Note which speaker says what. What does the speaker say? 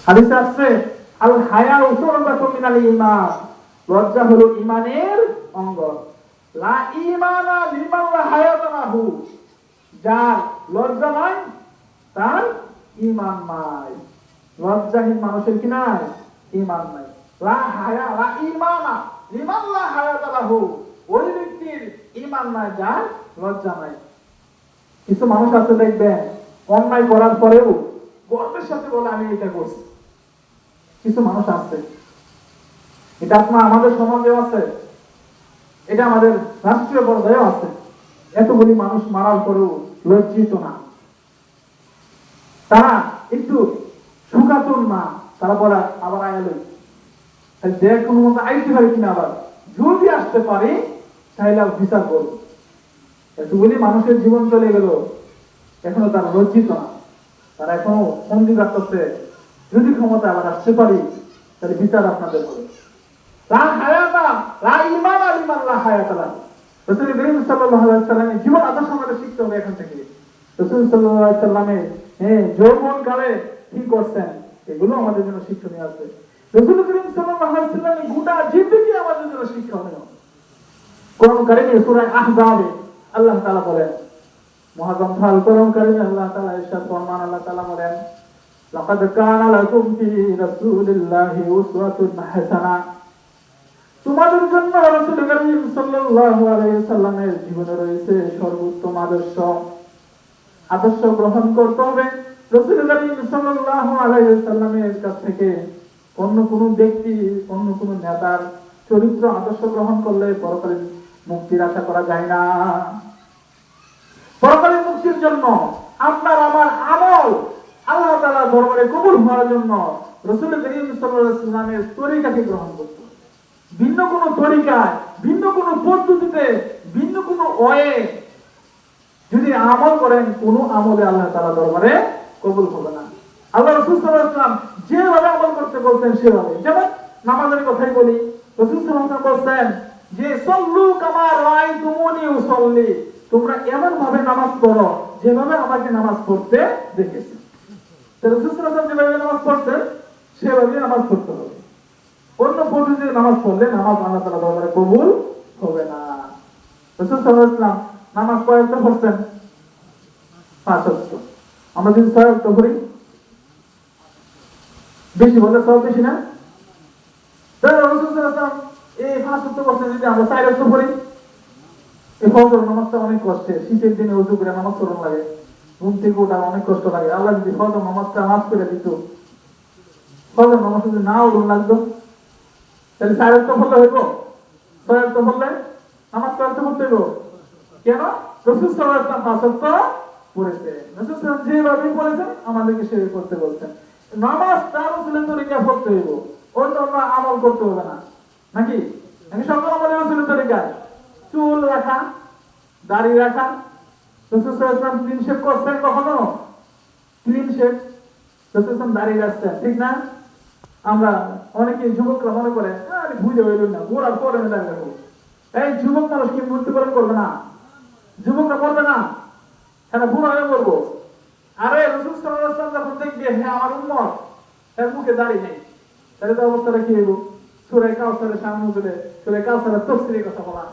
Speaker 1: হাদিসে আছে আল হায়া শুরবাতুম মিনাল ঈমান, লজ্জা হলো ঈমানের অঙ্গ। লা ঈমানা লিমান লা হায়াতা লাহু, যার লজ্জা নাই তার ঈমান নাই। লজ্জাহীন মানুষের কি নাই? ঈমান নাই। লা হায়া লা ঈমানা লিমান লা হায়াতা লাহু, ওই ব্যক্তির ঈমান নাই যার লজ্জা নাই। কিছু মানুষ আছে দেখবেন অন্যায় করার পরেও গর্বের সাথে বলে আমি এটা করছি। কিছু মানুষ আছে, এটা আপনার আমাদের সমাজেও আছে, এটা আমাদের রাষ্ট্রীয় পর্যায়েও আছে। এতগুলি মানুষ মারার পরেও লজ্জিত না, তারা একটু সুকাতুর না, তারা বলে আবার আয়াল দেখ কোন মতো আইতে পারি কিনা, আবার যদি আসতে পারি তাহলে বিচার করবো। এতগুলি মানুষের জীবন চলে গেল, এখনো তারা লজ্জিত না, তারা এখনো মন্দির রাখতেছে যদি ক্ষমতা আবার আসতে পারি তাহলে বিচার আপনাদের হবে। জীবন আদর্শ আমাদের শিখতে হবে এখান থেকে। রাসূল সাল্লাল্লাহু আলাইহি ওয়াসাল্লামের যৌবন কালে কি করছেন এগুলো আমাদের জন্য শিক্ষণীয় আছে। রাসূল করিম সাল্লাল্লাহু আলাইহি ওয়াসাল্লামের গোটা জীবনী আমাদের জন্য শিক্ষণীয়। কোরআন কারিমে সূরা আহজাবে আল্লাহ তাআলা বলেন, মহাগ্রন্থ আল কোরআন কারিমে আল্লাহ তাআলা ইরশাদ ফরমান, আল্লাহ তাআলা বলেন লাকাদ কানা লাকুম ফি রাসূলিল্লাহি উসওয়াতুন হাসানাহ, তোমাদের জন্য রাসূল করিম সাল্লাল্লাহু আলাইহি ওয়াসাল্লামের জীবনে রয়েছে সর্বোত্তম আদর্শ। আদর্শ গ্রহণ করতে হবে। রাসূল করিম সাল্লাল্লাহু আলাইহি ওয়াসাল্লামের কাছ থেকে অন্য কোন ব্যক্তি, অন্য কোন নেতার চরিত্র আদর্শ গ্রহণ করলে পরকালীন মুক্তির আশা করা যায় না। পরকালীন মুক্তির জন্য আপনার আমার আমল আল্লাহ তাআলার দরবারে কবুল হওয়ার জন্য রাসূল করিম সাল্লাল্লাহু আলাইহি ওয়াসাল্লামের তরিকাকে গ্রহণ করতে হবে। ভিন্ন কোন তরিকায়, ভিন্ন কোন পদ্ধতিতে, ভিন্ন কোন ওয়ে যদি আমল করেন, কোন আমলে আল্লাহ তাআলার দরবারে কবুল হবে না। আল্লাহ রাসূল সাল্লাল্লাহু আলাইহি ওয়াসাল্লাম যেভাবে আমল করতে বলতেন সেভাবে, যেমন নামাজের কথাই বলি, রাসূল সাল্লাল্লাহু আলাইহি ওয়াসাল্লাম বলতেন যে সল্লু কামা রাআইতুমুনি উসাল্লি, তোমরা এমন ভাবে নামাজ পড়ো যেভাবে আমাকে নামাজ পড়তে দেখেছি। রাসূল সাল্লাল্লাহু আলাইহি ওয়াসাল্লাম যেভাবে নামাজ পড়তেন সেভাবে নামাজ পড়তে হবে। অন্য পদ্ধতিতে নামাজ পড়লে নামাজ আল্লাহ তাআলার দরবারে কবুল হবে না। রাসূল সাল্লাল্লাহু আলাইহি ওয়াসাল্লাম নামাজ কয় ওয়াক্ত পড়তেন? 5 ওয়াক্ত। আমরা যদি 6 ওয়াক্ত পড়ি, বেশি বলে সব বেশি না? তাহলে রাসূল সাল্লাল্লাহু আলাইহি ওয়াসাল্লাম এই 5 ওয়াক্ত পড়তেন, যদি আমরা 4 ওয়াক্ত পড়ি, এই ফজর নামাজটা অনেক কষ্টের, শীতের দিনে ওযু করে নামাজ পড়া লাগে, ঘুম থেকে ওঠা অনেক কষ্ট লাগে। আল্লাহ যদি ফজর নামাজটা মাফ করে দিত, ফজর নামাজ যদি না ওঠা লাগতো, তাহলে 4 ওয়াক্ত পড়লে হইব? 6 ওয়াক্ত পড়লে নামাজ পড়তে পড়তে হইব কেন? রাসূল সাল্লাল্লাহু আলাইহি ওয়াসাল্লাম 5 ওয়াক্ত পড়েছে। রাসূল সাল্লাল্লাহু আলাইহি ওয়াসাল্লাম যেভাবে পড়েছেন আমাদেরকে সেভাবে পড়তে বলছেন। নামাজটা রাসূলের তরিকায় পড়তে হইব, অন্য আমল করতে হবে না। নাকি সকল আমল রাসূলের তরিকায়। চুল রাখা, দাড়ি রাখা, রাসূল সাল্লাল্লাহু আলাইহি ওয়াসাল্লাম ক্লিন শেভ করছেন কখনো? ক্লিন শেভ রাসূল সাল্লাল্লাহু আলাইহি ওয়াসাল্লাম দাড়ি রাখছেন, ঠিক না? আমরা অনেকে যুবকরা মনে করে আরে বুঝে হইল না, গোড়ার পরে না রাখবো। এই যুবক মানুষ কি মৃত্যুবরণ করবে না? যুবকরা করবে না, হ্যাঁ বুড়া হয়ে করবো। আরে রাসূল সাল্লাল্লাহু আলাইহি ওয়াসাল্লাম যখন দেখবে হ্যাঁ আমার উম্মত, এর মুখে দাড়ি নেই, তাহলে তো অবস্থাটা কি হইব? সূরা কাউসারের সামনে তুলে সূরা কাউসারের তাফসীরের কথা বলা